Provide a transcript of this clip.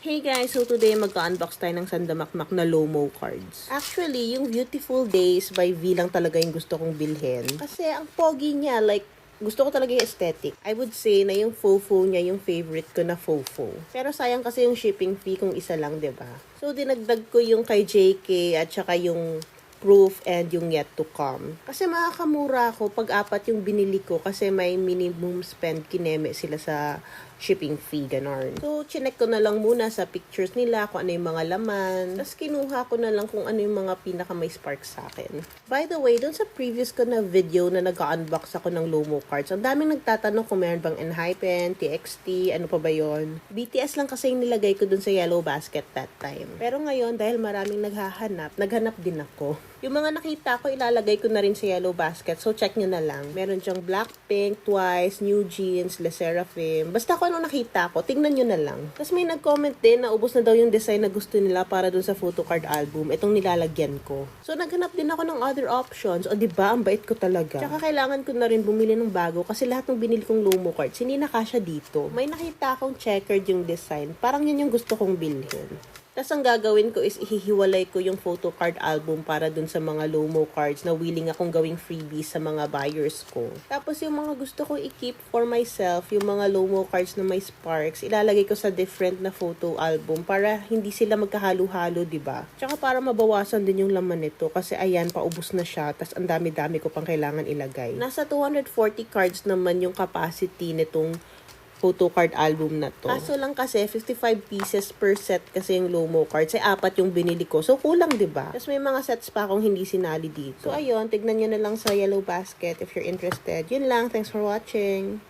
Hey guys, so today magka-unbox tayo ng Sandamakmak na Lomo cards. Actually, yung Beautiful Days by V lang talaga yung gusto kong bilhin. Kasi ang pogi niya, like, gusto ko talaga yung aesthetic. I would say na yung fofo niya yung favorite ko na fofo. Pero sayang kasi yung shipping fee kung isa lang, 'di ba? So dinagdag ko yung kay JK at saka yung Proof and yung Yet to Come. Kasi makakamura ako pag apat yung binili ko kasi may minimum spend kineme sila sa shipping fee, ganon. So, chinek ko na lang muna sa pictures nila kung ano yung mga laman. Tapos, kinuha ko na lang kung ano yung mga pinaka may spark sa akin. By the way, dun sa previous ko na video na nag-unbox ako ng Lomo cards, ang daming nagtatanong kung meron bang Enhypen, TXT, ano pa ba yon. BTS lang kasi yung nilagay ko dun sa yellow basket that time. Pero ngayon, dahil maraming naghanap din ako. Yung mga nakita ko, ilalagay ko na rin sa yellow basket. So, check nyo na lang. Meron dyang Blackpink, Twice, New Jeans, Le Sserafim. Basta kung ano nakita ko, tingnan nyo na lang. Tapos may nag-comment din na ubos na daw yung design na gusto nila para dun sa photocard album. Itong nilalagyan ko. So, naghanap din ako ng other options. O, diba? Ang bait ko talaga. Tsaka kailangan ko na rin bumili ng bago kasi lahat ng binili kong Lomo cards, hindi nakasya dito. May nakita akong checkered yung design. Parang yun yung gusto kong bilhin. Tapos ang gagawin ko is ihihiwalay ko yung photocard album para dun sa mga Lomo cards na willing akong gawing freebies sa mga buyers ko. Tapos yung mga gusto kong i-keep for myself, yung mga Lomo cards na may sparks, ilalagay ko sa different na photo album para hindi sila magkahalo-halo, diba? Tsaka para mabawasan din yung laman nito kasi ayan, paubos na siya. Tapos ang dami-dami ko pang kailangan ilagay. Nasa 240 cards naman yung capacity nitong photocard album na to. Kaso lang kasi 55 pieces per set kasi yung Lomo cards. Ay apat yung binili ko. So kulang, 'di ba? Tapos may mga sets pa akong hindi sinali dito. So ayun, tignan niyo na lang sa yellow basket if you're interested. Yun lang. Thanks for watching.